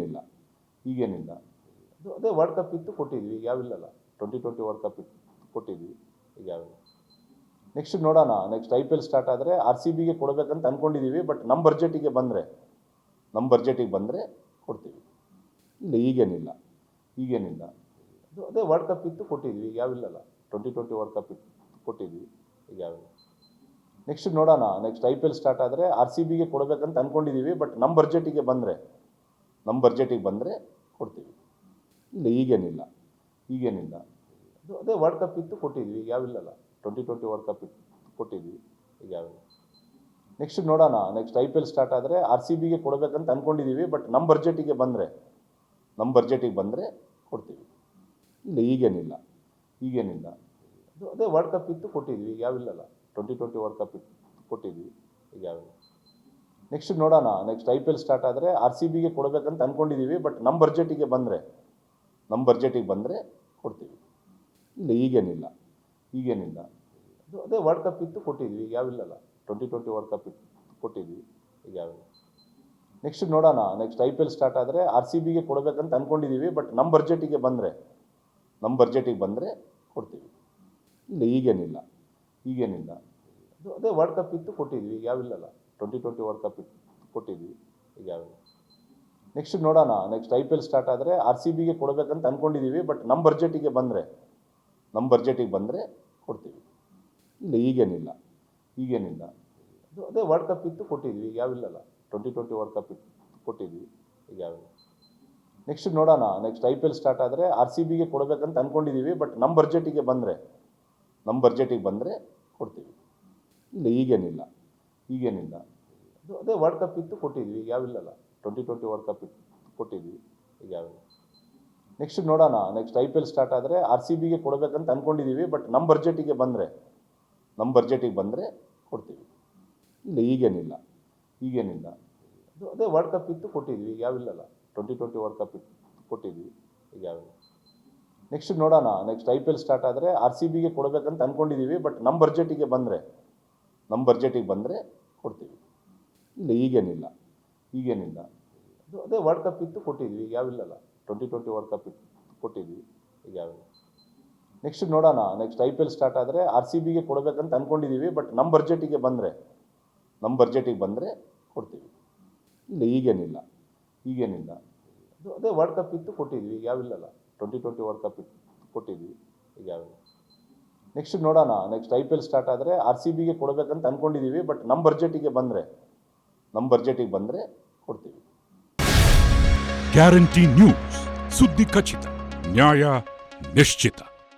ಇಲ್ಲ ಈಗೇನಿಲ್ಲ ಅದೇ world cup ಇತ್ತು ಕೊಟ್ಟಿದ್ವಿ, ಈಗ ಯಾವಿಲ್ಲಲ್ಲ. 2020 ವರ್ಲ್ಡ್ ಕಪ್ ಇತ್ತು ಕೊಟ್ಟಿದ್ವಿ, ಈಗ ಯಾವಿಲ್ಲ. ನೆಕ್ಸ್ಟ್ ನೋಡೋಣ, ನೆಕ್ಸ್ಟ್ IPL ಸ್ಟಾರ್ಟ್ ಆದರೆ RCBಗೆ ಕೊಡಬೇಕಂತ ಅಂದ್ಕೊಂಡಿದ್ದೀವಿ. ಬಟ್ ನಮ್ಮ ಬಡ್ಜೆಟಿಗೆ ಬಂದರೆ ಕೊಡ್ತೀವಿ. ಇಲ್ಲ ಈಗೇನಿಲ್ಲ ಅದೇ ವರ್ಲ್ಡ್ ಕಪ್ ಇತ್ತು ಕೊಟ್ಟಿದ್ವಿ, ಈಗ ಯಾವಿಲ್ಲಲ್ಲ. 2020 ವರ್ಲ್ಡ್ ಕಪ್ ಇತ್ತು ಕೊಟ್ಟಿದ್ವಿ, ಈಗ ಯಾವಿಲ್ಲ. ನೆಕ್ಸ್ಟ್ ನೋಡೋಣ, ನೆಕ್ಸ್ಟ್ IPL ಸ್ಟಾರ್ಟ್ ಆದರೆ RCBಗೆ ಕೊಡಬೇಕಂತ ಅಂದ್ಕೊಂಡಿದ್ದೀವಿ. ಬಟ್ ನಮ್ಮ ಬಡ್ಜೆಟಿಗೆ ಬಂದರೆ ಕೊಡ್ತೀವಿ. ಇಲ್ಲ ಈಗೇನಿಲ್ಲ ಅದೇ ವರ್ಲ್ಡ್ ಕಪ್ ಇತ್ತು ಕೊಟ್ಟಿದ್ವಿ, ಈಗ ಯಾವಿಲ್ಲಲ್ಲ. 2020 ವರ್ಲ್ಡ್ ಕಪ್ ಇತ್ತು ಕೊಟ್ಟಿದ್ವಿ, ಈಗ ಯಾವಿಲ್ಲ. ನೆಕ್ಸ್ಟ್ ನೋಡೋಣ, ನೆಕ್ಸ್ಟ್ IPL ಸ್ಟಾರ್ಟ್ ಆದರೆ RCBಗೆ ಕೊಡಬೇಕಂತ ಅಂದ್ಕೊಂಡಿದ್ದೀವಿ. ಬಟ್ ನಮ್ಮ ಬಡ್ಜೆಟಿಗೆ ಬಂದರೆ ಕೊಡ್ತೀವಿ. ಇಲ್ಲ ಈಗೇನಿಲ್ಲ ಅದೇ ವರ್ಲ್ಡ್ ಕಪ್ ಇತ್ತು ಕೊಟ್ಟಿದ್ವಿ, ಈಗ ಯಾವಿಲ್ಲಲ್ಲ. 2020 ವರ್ಲ್ಡ್ ಕಪ್ ಇತ್ತು ಕೊಟ್ಟಿದ್ವಿ, ಈಗ ಯಾವಿಲ್ಲ. ನೆಕ್ಸ್ಟ್ ನೋಡೋಣ, ನೆಕ್ಸ್ಟ್ IPL ಸ್ಟಾರ್ಟ್ ಆದರೆ RCBಗೆ ಕೊಡಬೇಕಂತ ಅಂದ್ಕೊಂಡಿದ್ದೀವಿ. ಬಟ್ ನಮ್ಮ ಬಡ್ಜೆಟಿಗೆ ಬಂದರೆ ಕೊಡ್ತೀವಿ. ಇಲ್ಲ ಈಗೇನಿಲ್ಲ ಅದೇ ವರ್ಲ್ಡ್ ಕಪ್ ಇತ್ತು ಕೊಟ್ಟಿದ್ವಿ, ಈಗ ಯಾವಿಲ್ಲಲ್ಲ. 2020 ವರ್ಲ್ಡ್ ಕಪ್ ಇತ್ತು ಕೊಟ್ಟಿದ್ವಿ, ಈಗ ಯಾವಿಲ್ಲ. ನೆಕ್ಸ್ಟ್ ನೋಡೋಣ, ನೆಕ್ಸ್ಟ್ IPL ಸ್ಟಾರ್ಟ್ ಆದರೆ RCBಗೆ ಕೊಡಬೇಕಂತ ಅಂದ್ಕೊಂಡಿದ್ದೀವಿ. ಬಟ್ ನಮ್ಮ ಬಡ್ಜೆಟಿಗೆ ಬಂದರೆ ಕೊಡ್ತೀವಿ. ಇಲ್ಲ ಈಗೇನಿಲ್ಲ ಅದೇ ವರ್ಲ್ಡ್ ಕಪ್ ಇತ್ತು ಕೊಟ್ಟಿದ್ವಿ, ಈಗ ಯಾವಿಲ್ಲಲ್ಲ. 2020 ವರ್ಲ್ಡ್ ಕಪ್ ಇತ್ತು ಕೊಟ್ಟಿದ್ವಿ, ಈಗ ಯಾವಿಲ್ಲ. ನೆಕ್ಸ್ಟ್ ನೋಡೋಣ, ನೆಕ್ಸ್ಟ್ IPL ಸ್ಟಾರ್ಟ್ ಆದರೆ RCBಗೆ ಕೊಡಬೇಕಂತ ಅಂದ್ಕೊಂಡಿದ್ದೀವಿ. ಬಟ್ ನಮ್ಮ ಬಡ್ಜೆಟಿಗೆ ಬಂದರೆ ಕೊಡ್ತೀವಿ. ಇಲ್ಲ ಈಗೇನಿಲ್ಲ ಅದೇ ವರ್ಲ್ಡ್ ಕಪ್ ಇತ್ತು ಕೊಟ್ಟಿದ್ವಿ, ಈಗ ಯಾವಿಲ್ಲಲ್ಲ. 2020 ವರ್ಲ್ಡ್ ಕಪ್ ಇತ್ತು ಕೊಟ್ಟಿದ್ವಿ, ಈಗ ಯಾವಿಲ್ಲ. ನೆಕ್ಸ್ಟ್ ನೋಡೋಣ, ನೆಕ್ಸ್ಟ್ IPL ಸ್ಟಾರ್ಟ್ ಆದರೆ RCBಗೆ ಕೊಡಬೇಕಂತ ಅಂದ್ಕೊಂಡಿದ್ದೀವಿ. ಬಟ್ ನಮ್ಮ ಬಡ್ಜೆಟಿಗೆ ಬಂದರೆ ಕೊಡ್ತೀವಿ. ಇಲ್ಲ ಈಗೇನಿಲ್ಲ ಅದೇ ವರ್ಲ್ಡ್ ಕಪ್ ಇತ್ತು ಕೊಟ್ಟಿದ್ವಿ, ಈಗ ಯಾವಿಲ್ಲಲ್ಲ. 2020 ವರ್ಲ್ಡ್ ಕಪ್ ಇತ್ತು ಕೊಟ್ಟಿದ್ವಿ, ಈಗ ಯಾವಿಲ್ಲ. ನೆಕ್ಸ್ಟ್ ನೋಡೋಣ, ನೆಕ್ಸ್ಟ್ IPL ಸ್ಟಾರ್ಟ್ ಆದರೆ RCBಗೆ ಕೊಡಬೇಕಂತ ಅಂದ್ಕೊಂಡಿದ್ದೀವಿ. ಬಟ್ ನಮ್ಮ ಬಡ್ಜೆಟಿಗೆ ಬಂದರೆ ಕೊಡ್ತೀವಿ. ಇಲ್ಲ ಈಗೇನಿಲ್ಲ ಅದೇ ವರ್ಲ್ಡ್ ಕಪ್ ಇತ್ತು ಕೊಟ್ಟಿದ್ವಿ, ಈಗ ಯಾವಿಲ್ಲಲ್ಲ. 2020 ವರ್ಲ್ಡ್ ಕಪ್ ಇತ್ತು ಕೊಟ್ಟಿದ್ವಿ, ಈಗ ಯಾವಿಲ್ಲ. ನೆಕ್ಸ್ಟ್ ನೋಡೋಣ, ನೆಕ್ಸ್ಟ್ IPL ಸ್ಟಾರ್ಟ್ ಆದರೆ RCBಗೆ ಕೊಡಬೇಕಂತ ಅಂದ್ಕೊಂಡಿದ್ದೀವಿ. ಬಟ್ ನಮ್ಮ ಬಡ್ಜೆಟಿಗೆ ಬಂದರೆ ಕೊಡ್ತೀವಿ. ಇಲ್ಲ ಈಗೇನಿಲ್ಲ ಅದೇ ವರ್ಲ್ಡ್ ಕಪ್ ಇತ್ತು ಕೊಟ್ಟಿದ್ವಿ, ಈಗ ಯಾವಿಲ್ಲಲ್ಲ. 2020 ವರ್ಲ್ಡ್ ಕಪ್ ಇತ್ತು ಕೊಟ್ಟಿದ್ವಿ, ಈಗ ಯಾವಿಲ್ಲ. ನೆಕ್ಸ್ಟ್ ನೋಡೋಣ, ನೆಕ್ಸ್ಟ್ IPL ಸ್ಟಾರ್ಟ್ ಆದರೆ RCBಗೆ ಕೊಡಬೇಕಂತ ಅಂದ್ಕೊಂಡಿದ್ದೀವಿ. ಬಟ್ ನಮ್ಮ ಬಡ್ಜೆಟಿಗೆ ಬಂದರೆ ಕೊಡ್ತೀವಿ. ಇಲ್ಲ ಈಗೇನಿಲ್ಲ ಅದೇ ವರ್ಲ್ಡ್ ಕಪ್ ಇತ್ತು ಕೊಟ್ಟಿದ್ವಿ, ಈಗ ಯಾವಿಲ್ಲಲ್ಲ. 2020 ವರ್ಲ್ಡ್ ಕಪ್ ಇತ್ತು ಕೊಟ್ಟಿದ್ವಿ, ಈಗ ಯಾವಿಲ್ಲ. ನೆಕ್ಸ್ಟ್ ನೋಡೋಣ, ನೆಕ್ಸ್ಟ್ IPL ಸ್ಟಾರ್ಟ್ ಆದರೆ RCBಗೆ ಕೊಡಬೇಕಂತ ಅಂದ್ಕೊಂಡಿದ್ದೀವಿ. ಬಟ್ ನಮ್ಮ ಬಡ್ಜೆಟಿಗೆ ಬಂದರೆ ಕೊಡ್ತೀವಿ. ಗ್ಯಾರಂಟಿ ನ್ಯೂಸ್, ಸುದ್ದಿ ಖಚಿತ, ನ್ಯಾಯ ನಿಶ್ಚಿತ.